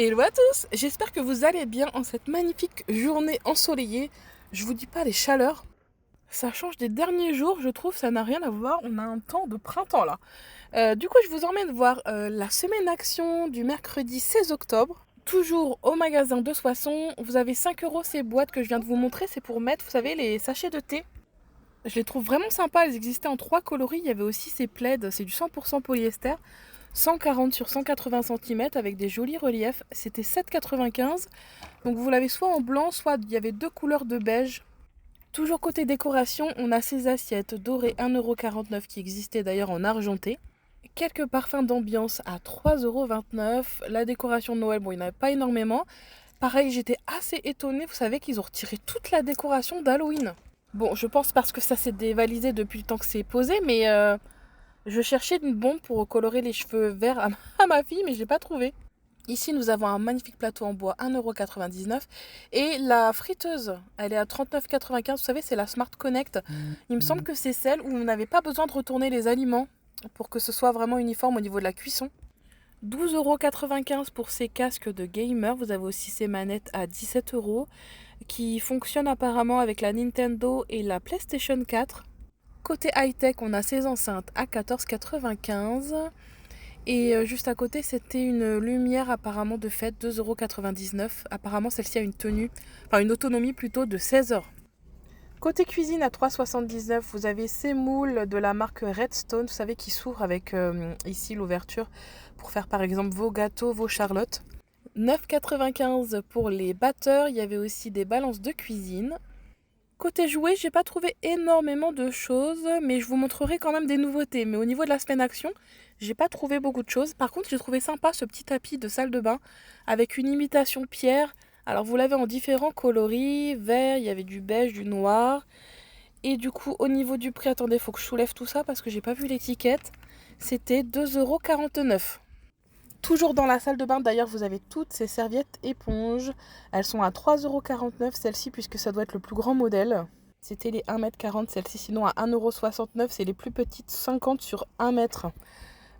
Hello à tous, j'espère que vous allez bien en cette magnifique journée ensoleillée. Je vous dis pas les chaleurs, ça change des derniers jours, je trouve, ça n'a rien à voir, on a un temps de printemps là. Du coup, je vous emmène voir la semaine action du mercredi 16 octobre. Toujours au magasin de Soissons, vous avez 5 euros ces boîtes que je viens de vous montrer, c'est pour mettre, vous savez, les sachets de thé. Je les trouve vraiment sympas, elles existaient en 3 coloris, il y avait aussi ces plaids, c'est du 100% polyester. 140 sur 180 cm avec des jolis reliefs. C'était 7,95 €. Donc vous l'avez soit en blanc, soit il y avait deux couleurs de beige. Toujours côté décoration, on a ces assiettes dorées 1,49 € qui existaient d'ailleurs en argenté. Quelques parfums d'ambiance à 3,29 €. La décoration de Noël, bon, il n'y en avait pas énormément. Pareil, j'étais assez étonnée, vous savez qu'ils ont retiré toute la décoration d'Halloween. Bon, je pense parce que ça s'est dévalisé depuis le temps que c'est posé, mais je cherchais une bombe pour colorer les cheveux verts à ma fille, mais je l'ai pas trouvé. Ici, nous avons un magnifique plateau en bois, 1,99 € et la friteuse, elle est à 39,95 €. Vous savez, c'est la Smart Connect. Il me semble que c'est celle où on n'avait pas besoin de retourner les aliments pour que ce soit vraiment uniforme au niveau de la cuisson. 12,95 € pour ces casques de gamer. Vous avez aussi ces manettes à 17 € qui fonctionnent apparemment avec la Nintendo et la PlayStation 4. Côté high-tech, on a ces enceintes à 14,95 €. Et juste à côté, c'était une lumière apparemment de fête, 2,99 €. Apparemment, celle-ci a une tenue, enfin une autonomie plutôt de 16 heures. Côté cuisine à 3,79 €, vous avez ces moules de la marque Redstone, vous savez, qui s'ouvrent avec ici l'ouverture pour faire par exemple vos gâteaux, vos charlottes. 9,95 € pour les batteurs. Il y avait aussi des balances de cuisine. Côté jouets, j'ai pas trouvé énormément de choses, mais je vous montrerai quand même des nouveautés. Mais au niveau de la semaine action, j'ai pas trouvé beaucoup de choses. Par contre, j'ai trouvé sympa ce petit tapis de salle de bain avec une imitation pierre. Alors vous l'avez en différents coloris, vert, il y avait du beige, du noir. Et du coup, au niveau du prix, attendez, faut que je soulève tout ça parce que j'ai pas vu l'étiquette. C'était 2,49 €. Toujours dans la salle de bain, d'ailleurs, vous avez toutes ces serviettes éponges. Elles sont à 3,49 € celles-ci, puisque ça doit être le plus grand modèle. C'était les 1,40 m celles-ci, sinon à 1,69 €, c'est les plus petites, 50 sur 1 mètre.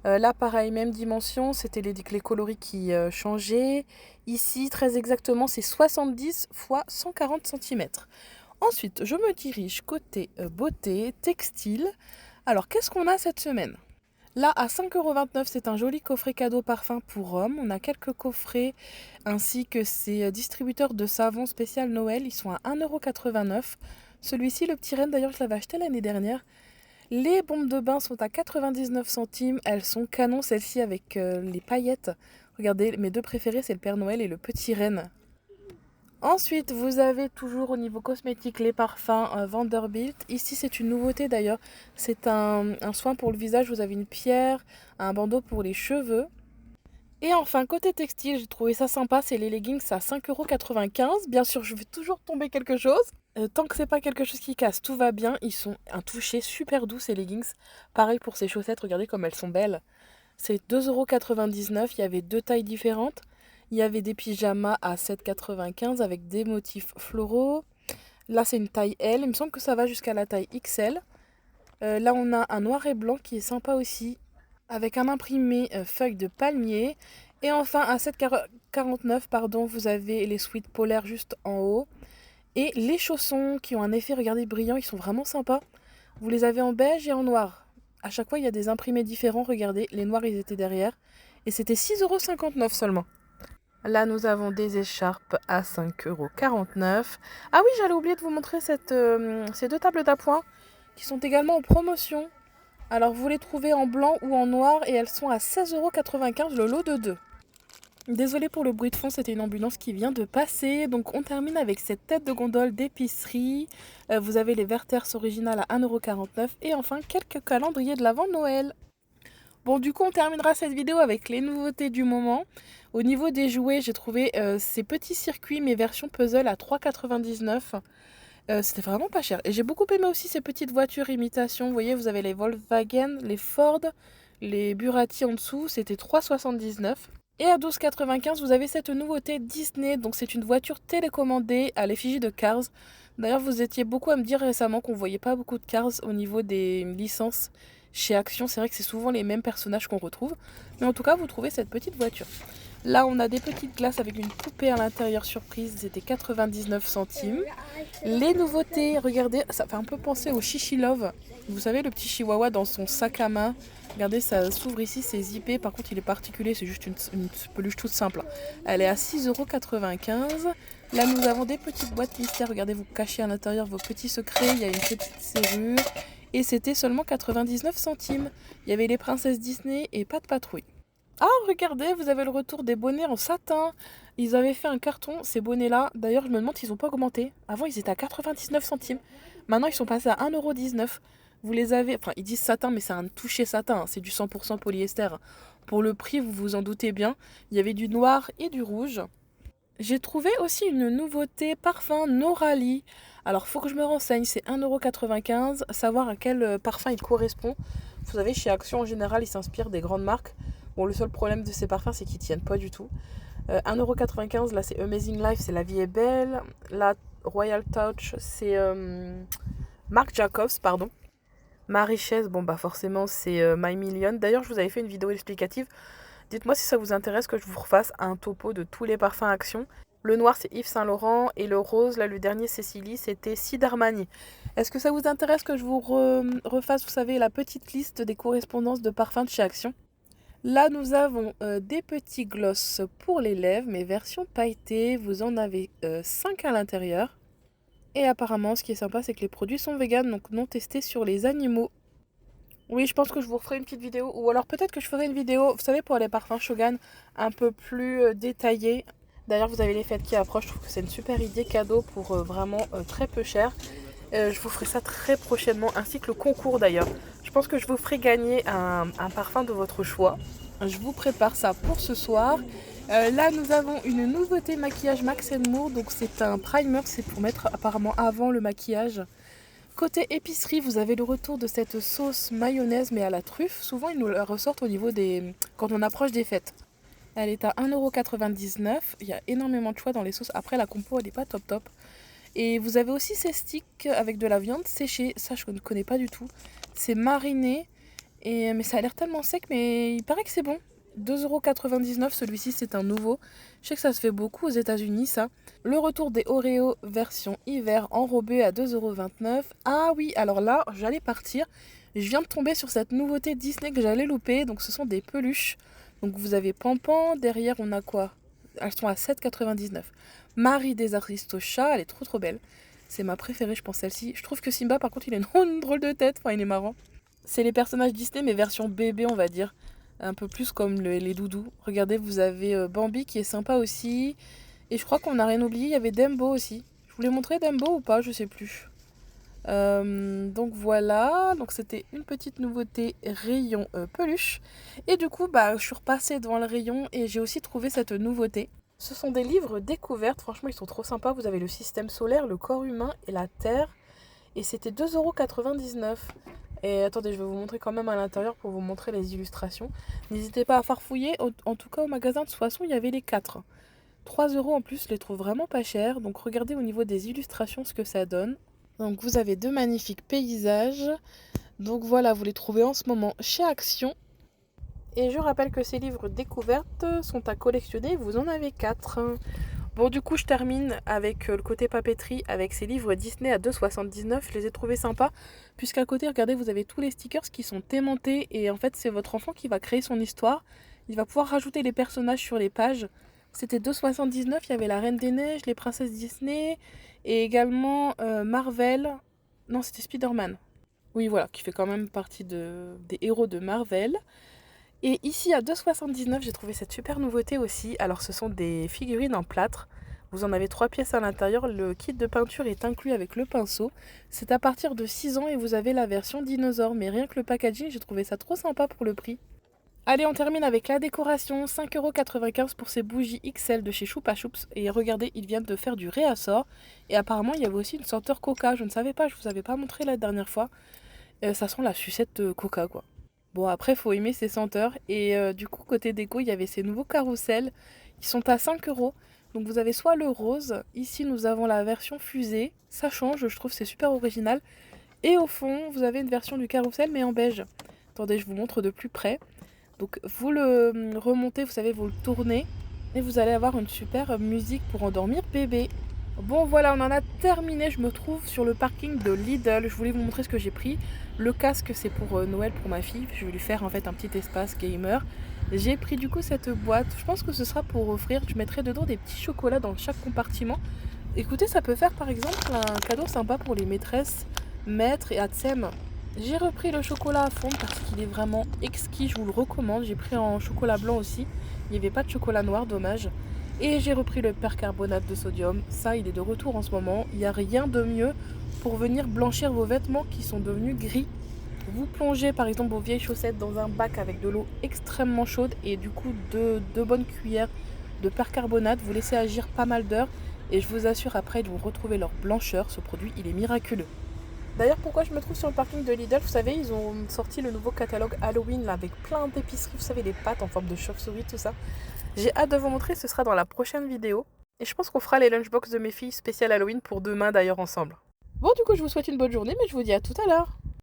Là, pareil, même dimension, c'était les coloris qui changeaient. Ici, très exactement, c'est 70 x 140 cm. Ensuite, je me dirige côté beauté, textile. Alors, qu'est-ce qu'on a cette semaine ? Là, à 5,29 €, c'est un joli coffret cadeau parfum pour hommes. On a quelques coffrets ainsi que ces distributeurs de savon spécial Noël. Ils sont à 1,89 €. Celui-ci, le petit renne, d'ailleurs, je l'avais acheté l'année dernière. Les bombes de bain sont à 99 centimes. Elles sont canon, celles-ci, avec les paillettes. Regardez, mes deux préférés, c'est le Père Noël et le petit renne. Ensuite, vous avez toujours au niveau cosmétique les parfums Vanderbilt. Ici, c'est une nouveauté d'ailleurs. C'est un soin pour le visage. Vous avez une pierre, un bandeau pour les cheveux. Et enfin, côté textile, j'ai trouvé ça sympa. C'est les leggings à 5,95 €. Bien sûr, je vais toujours tomber quelque chose. Tant que c'est pas quelque chose qui casse, tout va bien. Ils sont un toucher super doux, ces leggings. Pareil pour ces chaussettes. Regardez comme elles sont belles. C'est 2,99 €. Il y avait deux tailles différentes. Il y avait des pyjamas à 7,95 € avec des motifs floraux. Là, c'est une taille L. Il me semble que ça va jusqu'à la taille XL. Là, on a un noir et blanc qui est sympa aussi, avec un imprimé feuille de palmier. Et enfin, à 7,49 €, pardon, vous avez les sweats polaires juste en haut. Et les chaussons qui ont un effet, regardez, brillant, ils sont vraiment sympas. Vous les avez en beige et en noir. À chaque fois, il y a des imprimés différents. Regardez, les noirs, ils étaient derrière. Et c'était 6,59 € seulement. Là, nous avons des écharpes à 5,49 €. Ah oui, j'allais oublier de vous montrer ces deux tables d'appoint qui sont également en promotion. Alors, vous les trouvez en blanc ou en noir et elles sont à 16,95 € le lot de deux. Désolée pour le bruit de fond, c'était une ambulance qui vient de passer. Donc, on termine avec cette tête de gondole d'épicerie. Vous avez les Werther's originales à 1,49 € et enfin quelques calendriers de l'Avent Noël. Bon, du coup, on terminera cette vidéo avec les nouveautés du moment. Au niveau des jouets, j'ai trouvé ces petits circuits, mais version puzzle à 3,99 €. C'était vraiment pas cher. Et j'ai beaucoup aimé aussi ces petites voitures imitation. Vous voyez, vous avez les Volkswagen, les Ford, les Bugatti en dessous. C'était 3,79 €. Et à 12,95 €, vous avez cette nouveauté Disney. Donc, c'est une voiture télécommandée à l'effigie de Cars. D'ailleurs, vous étiez beaucoup à me dire récemment qu'on ne voyait pas beaucoup de Cars au niveau des licences. Chez Action, c'est vrai que c'est souvent les mêmes personnages qu'on retrouve. Mais en tout cas, vous trouvez cette petite voiture. Là, on a des petites glaces avec une poupée à l'intérieur surprise, c'était 99 centimes. Les nouveautés, regardez, ça fait un peu penser au Chichi Love. Vous savez, le petit chihuahua dans son sac à main. Regardez, ça s'ouvre ici, c'est zippé. Par contre, il est particulier, c'est juste une peluche toute simple. Elle est à 6,95 €. Là, nous avons des petites boîtes mystères. Regardez, vous cachez à l'intérieur vos petits secrets. Il y a une petite serrure. Et c'était seulement 99 centimes. Il y avait les princesses Disney et pas de patrouille. Ah, regardez, vous avez le retour des bonnets en satin. Ils avaient fait un carton, ces bonnets-là. D'ailleurs, je me demande s'ils n'ont pas augmenté. Avant, ils étaient à 99 centimes. Maintenant, ils sont passés à 1,19 €. Vous les avez... Enfin, ils disent satin, mais c'est un touché satin. C'est du 100% polyester. Pour le prix, vous vous en doutez bien. Il y avait du noir et du rouge. J'ai trouvé aussi une nouveauté parfum Norali. Alors, faut que je me renseigne. C'est 1,95 €. Savoir à quel parfum il correspond. Vous savez, chez Action, en général, ils s'inspirent des grandes marques. Bon, le seul problème de ces parfums, c'est qu'ils tiennent pas du tout. 1,95 €, là, c'est Amazing Life, c'est La Vie est Belle. La Royal Touch, c'est Marc Jacobs, pardon. Ma Richesse, bon, bah forcément, c'est My Million. D'ailleurs, je vous avais fait une vidéo explicative. Dites-moi si ça vous intéresse que je vous refasse un topo de tous les parfums Action. Le noir, c'est Yves Saint Laurent. Et le rose, là, le dernier Cécilie, c'était Sid Armani. Est-ce que ça vous intéresse que je vous refasse, vous savez, la petite liste des correspondances de parfums de chez Action? Là, nous avons des petits gloss pour les lèvres, mais version pailletée. Vous en avez 5 à l'intérieur. Et apparemment, ce qui est sympa, c'est que les produits sont véganes, donc non testés sur les animaux. Oui, je pense que je vous referai une petite vidéo. Ou alors peut-être que je ferai une vidéo, vous savez, pour les parfums Shogun, un peu plus détaillée. D'ailleurs, vous avez les fêtes qui approchent. Je trouve que c'est une super idée cadeau pour vraiment très peu cher. Je vous ferai ça très prochainement, ainsi que le concours d'ailleurs. Je pense que je vous ferai gagner un parfum de votre choix. Je vous prépare ça pour ce soir. Là, nous avons une nouveauté maquillage Max Moore. Donc, c'est un primer, c'est pour mettre apparemment avant le maquillage. Côté épicerie, vous avez le retour de cette sauce mayonnaise, mais à la truffe. Souvent, ils nous la ressortent au niveau des... quand on approche des fêtes. Elle est à 1,99 €. Il y a énormément de choix dans les sauces. Après, la compo, elle n'est pas top top. Et vous avez aussi ces sticks avec de la viande séchée. Ça, je ne connais pas du tout. C'est mariné. Mais ça a l'air tellement sec, mais il paraît que c'est bon. 2,99 €, celui-ci c'est un nouveau. Je sais que ça se fait beaucoup aux États-Unis, ça. Le retour des Oreo version hiver enrobé à 2,29 €. Ah oui, alors là, j'allais partir. Je viens de tomber sur cette nouveauté Disney que j'allais louper. Donc ce sont des peluches. Donc vous avez Pampan. Derrière, on a quoi? Elles sont à 7,99 €. Marie des Aristochats, elle est trop trop belle. C'est ma préférée, je pense, celle-ci. Je trouve que Simba, par contre, il a une drôle de tête. Enfin, il est marrant. C'est les personnages Disney, mais version bébé, on va dire. Un peu plus comme les doudous. Regardez, vous avez Bambi qui est sympa aussi. Et je crois qu'on n'a rien oublié, il y avait Dumbo aussi. Je vous l'ai montré Dumbo ou pas, je sais plus. Donc voilà, donc c'était une petite nouveauté rayon peluche. Et du coup, bah, je suis repassée devant le rayon et j'ai aussi trouvé cette nouveauté. Ce sont des livres découvertes, franchement ils sont trop sympas. Vous avez le système solaire, le corps humain et la Terre. Et c'était 2,99 €. Et attendez, je vais vous montrer quand même à l'intérieur pour vous montrer les illustrations. N'hésitez pas à farfouiller. En tout cas, au magasin de Soissons, il y avait les 4. 3 € en plus, je les trouve vraiment pas chers. Donc regardez au niveau des illustrations ce que ça donne. Donc vous avez deux magnifiques paysages. Donc voilà, vous les trouvez en ce moment chez Action. Et je rappelle que ces livres découvertes sont à collectionner. Vous en avez 4. Bon, du coup, je termine avec le côté papeterie, avec ces livres Disney à 2,79 €. Je les ai trouvés sympas, puisqu'à côté, regardez, vous avez tous les stickers qui sont aimantés. Et en fait, c'est votre enfant qui va créer son histoire. Il va pouvoir rajouter les personnages sur les pages. C'était 2,79 €. Il y avait la Reine des Neiges, les princesses Disney, et également Marvel. Non, c'était Spider-Man. Oui, voilà, qui fait quand même partie des héros de Marvel. Et ici à 2,79 €, j'ai trouvé cette super nouveauté aussi. Alors ce sont des figurines en plâtre. Vous en avez 3 pièces à l'intérieur. Le kit de peinture est inclus avec le pinceau. C'est à partir de 6 ans et vous avez la version dinosaure. Mais rien que le packaging, j'ai trouvé ça trop sympa pour le prix. Allez, on termine avec la décoration. 5,95 € pour ces bougies XL de chez Choupa Choups. Et regardez, ils viennent de faire du réassort. Et apparemment, il y avait aussi une senteur coca. Je ne savais pas, je vous avais pas montré la dernière fois. Ça sent la sucette coca, quoi. Bon, après, faut aimer ces senteurs. Et du coup, côté déco, il y avait ces nouveaux carrousels qui sont à 5 €. Donc vous avez soit le rose, ici nous avons la version fusée. Ça change, je trouve c'est super original. Et au fond, vous avez une version du carrousel mais en beige. Attendez, je vous montre de plus près. Donc vous le remontez, vous savez, vous le tournez. Et vous allez avoir une super musique pour endormir bébé. Bon voilà, on en a terminé. Je me trouve sur le parking de Lidl. Je voulais vous montrer ce que j'ai pris. Le casque, c'est pour Noël pour ma fille. Je vais lui faire en fait un petit espace gamer. J'ai pris du coup cette boîte. Je pense que ce sera pour offrir. Je mettrai dedans des petits chocolats dans chaque compartiment. Écoutez, ça peut faire par exemple un cadeau sympa pour les maîtresses, maîtres et ATSEM. J'ai repris le chocolat à fond parce qu'il est vraiment exquis, je vous le recommande. J'ai pris en chocolat blanc aussi. Il n'y avait pas de chocolat noir, dommage. Et j'ai repris le percarbonate de sodium. Ça, il est de retour en ce moment. Il n'y a rien de mieux pour venir blanchir vos vêtements qui sont devenus gris. Vous plongez par exemple vos vieilles chaussettes dans un bac avec de l'eau extrêmement chaude et du coup deux bonnes cuillères de percarbonate. Vous laissez agir pas mal d'heures et je vous assure après ils vont retrouver leur blancheur. Ce produit, il est miraculeux. D'ailleurs, pourquoi je me trouve sur le parking de Lidl? Vous savez, ils ont sorti le nouveau catalogue Halloween là, avec plein d'épiceries. Vous savez, les pâtes en forme de chauve-souris, tout ça. J'ai hâte de vous montrer, ce sera dans la prochaine vidéo. Et je pense qu'on fera les lunchbox de mes filles spéciales Halloween pour demain d'ailleurs ensemble. Bon, du coup, je vous souhaite une bonne journée, mais je vous dis à tout à l'heure.